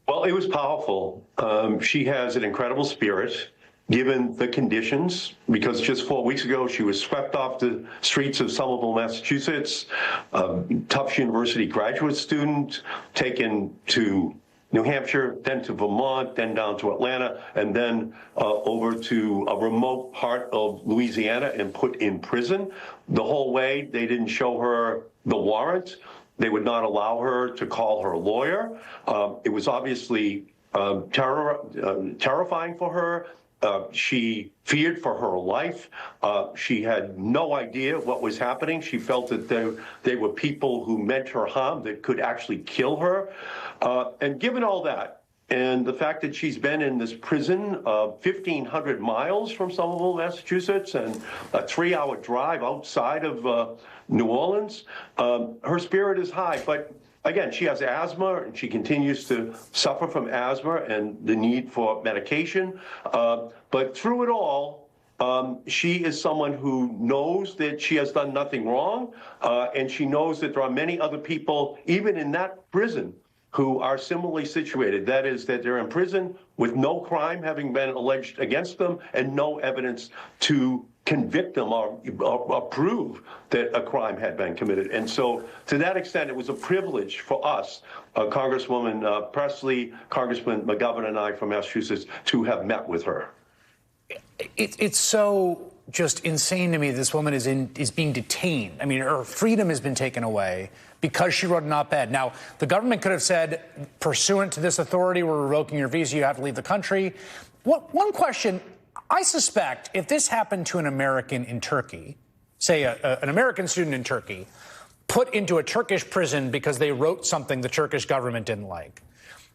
Well, it was powerful. She has an incredible spirit, given the conditions, because just 4 weeks ago, she was swept off the streets of Somerville, Massachusetts, a Tufts University graduate student, taken to New Hampshire, then to Vermont, then down to Atlanta, and then over to a remote part of Louisiana and put in prison. The whole way, they didn't show her the warrant. They would not allow her to call her lawyer. It was obviously terrifying for her. She feared for her life. She had no idea what was happening. She felt that they were people who meant her harm, that could actually kill her. And given all that, and the fact that she's been in this prison 1,500 miles from Somerville, Massachusetts, and a 3-hour drive outside of New Orleans, her spirit is high. But again, she has asthma, and she continues to suffer from asthma and the need for medication. But through it all, she is someone who knows that she has done nothing wrong, and she knows that there are many other people, even in that prison, who are similarly situated. That is, that they're in prison with no crime having been alleged against them and no evidence to convict them or prove that a crime had been committed. And so to that extent, it was a privilege for us, Congresswoman Presley, Congressman McGovern, and I from Massachusetts, to have met with her. It's so just insane to me this woman is being detained. I mean, her freedom has been taken away because she wrote an op-ed. Now, the government could have said, pursuant to this authority, we're revoking your visa, you have to leave the country. One question, I suspect if this happened to an American in Turkey, say an American student in Turkey, put into a Turkish prison because they wrote something the Turkish government didn't like,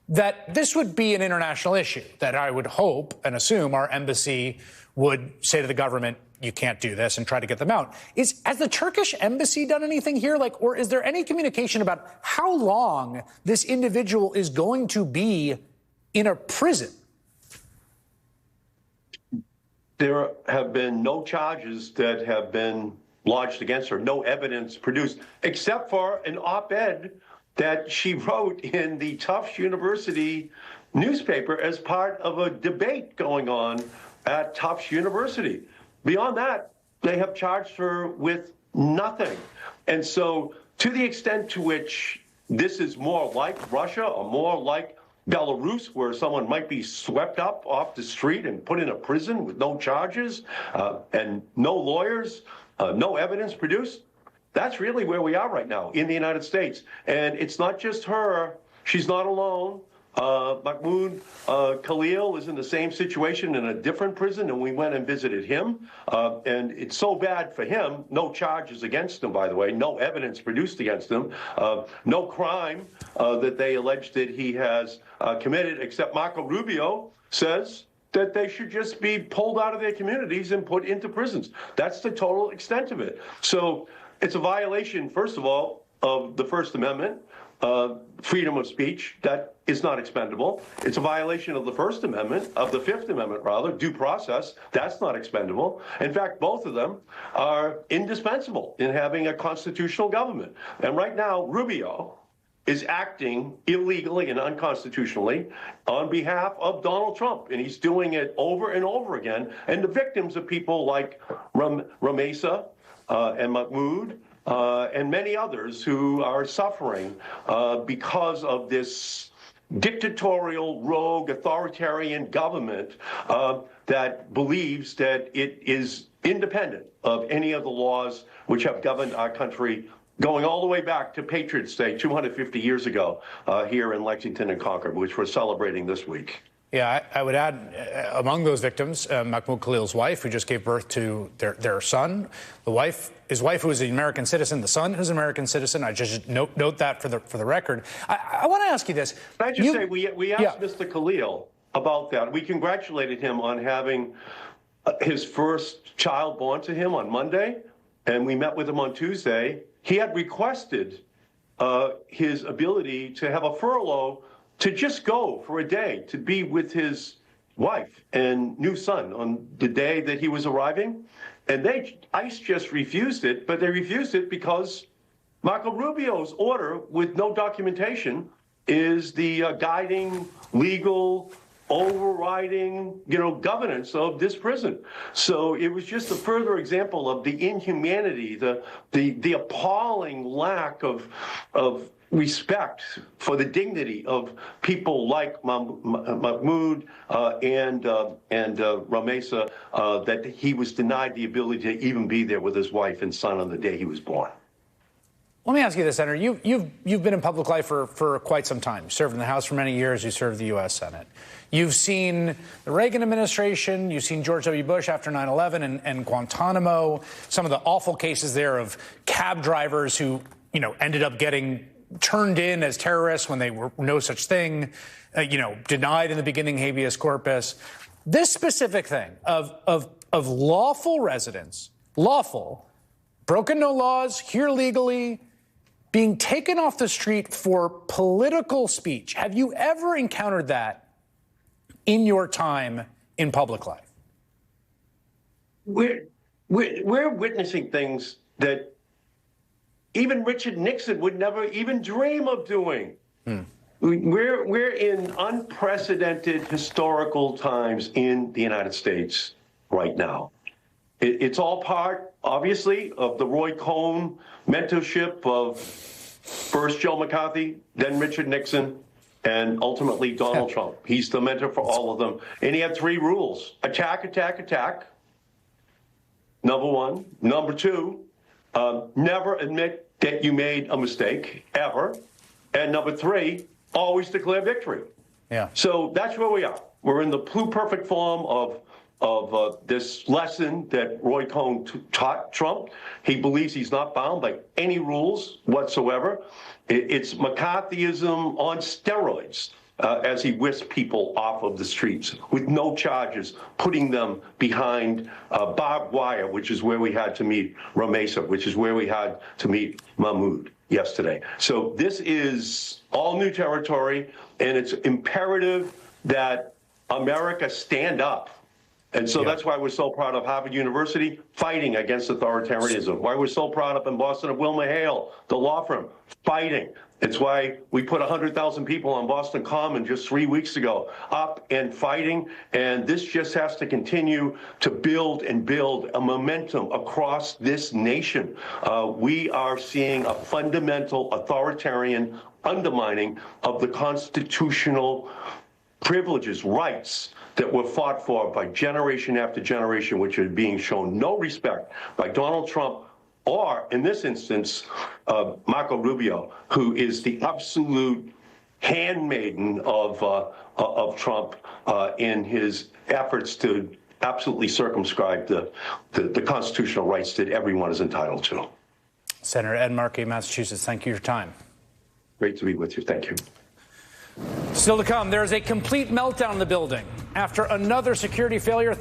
that this would be an international issue, that I would hope and assume our embassy would say to the government, you can't do this, and try to get them out. Has the Turkish embassy done anything here? Or is there any communication about how long this individual is going to be in a prison? There have been no charges that have been lodged against her, no evidence produced, except for an op-ed that she wrote in the Tufts University newspaper as part of a debate going on at Tufts University. Beyond that, they have charged her with nothing. And so to the extent to which this is more like Russia or more like Belarus, where someone might be swept up off the street and put in a prison with no charges and no lawyers, no evidence produced, that's really where we are right now in the United States. And it's not just her. She's not alone. Mahmoud Khalil is in the same situation in a different prison, and we went and visited him. And it's so bad for him. No charges against him, by the way. No evidence produced against him. No crime that they allege that he has committed, except Marco Rubio says that they should just be pulled out of their communities and put into prisons. That's the total extent of it. So it's a violation, first of all, of the First Amendment, freedom of speech. That is not expendable. It's a violation of the First Amendment, of the Fifth Amendment, rather, due process. That's not expendable. In fact, both of them are indispensable in having a constitutional government. And right now, Rubio is acting illegally and unconstitutionally on behalf of Donald Trump. And he's doing it over and over again. And the victims are people like Ramesa and Mahmoud and many others who are suffering because of this dictatorial, rogue, authoritarian government that believes that it is independent of any of the laws which have governed our country going all the way back to Patriots' Day 250 years ago here in Lexington and Concord, which we're celebrating this week. Yeah, I would add, among those victims, Mahmoud Khalil's wife, who just gave birth to their son, his wife, who is an American citizen, the son, who's an American citizen. I just note that for the record. I want to ask you this. Can I just say, we asked Mr. Khalil about that. We congratulated him on having his first child born to him on Monday, and we met with him on Tuesday. He had requested his ability to have a furlough to just go for a day to be with his wife and new son on the day that he was arriving. And ICE just refused it, but they refused it because Marco Rubio's order with no documentation is the guiding legal overriding, governance of this prison. So it was just a further example of the inhumanity, the appalling lack of respect for the dignity of people like Mahmoud and Ramesa, that he was denied the ability to even be there with his wife and son on the day he was born. Let me ask you this, Senator. You've been in public life for quite some time. You served in the House for many years. You served the U.S. Senate. You've seen the Reagan administration. You've seen George W. Bush after 9/11 and Guantanamo. Some of the awful cases there of cab drivers who, ended up getting turned in as terrorists when they were no such thing. Denied in the beginning habeas corpus. This specific thing of lawful residents, broken no laws, here legally, being taken off the street for political speech. Have you ever encountered that in your time in public life? We're witnessing things that even Richard Nixon would never even dream of doing. We're in unprecedented historical times in the United States right now. It's all part, obviously, of the Roy Cohn mentorship of first Joe McCarthy, then Richard Nixon, and ultimately Donald Trump. He's the mentor for all of them. And he had 3 rules: attack, attack, attack. Number 1. Number 2, never admit that you made a mistake, ever. And number 3, always declare victory. Yeah. So that's where we are. We're in the pluperfect form of this lesson that Roy Cohn taught Trump. He believes he's not bound by any rules whatsoever. It's McCarthyism on steroids as he whisked people off of the streets with no charges, putting them behind barbed wire, which is where we had to meet Ramesa, which is where we had to meet Mahmoud yesterday. So this is all new territory, and it's imperative that America stand up. And so that's why we're so proud of Harvard University fighting against authoritarianism, why we're so proud up in Boston of Wilma Hale, the law firm, fighting. It's why we put 100,000 people on Boston Common just 3 weeks ago, up and fighting. And this just has to continue to build and build a momentum across this nation. We are seeing a fundamental authoritarian undermining of the constitutional privileges, rights that were fought for by generation after generation, which are being shown no respect by Donald Trump or, in this instance, Marco Rubio, who is the absolute handmaiden of Trump in his efforts to absolutely circumscribe the constitutional rights that everyone is entitled to. Senator Ed Markey, Massachusetts, thank you for your time. Great to be with you. Thank you. Still to come, there is a complete meltdown in the building after another security failure.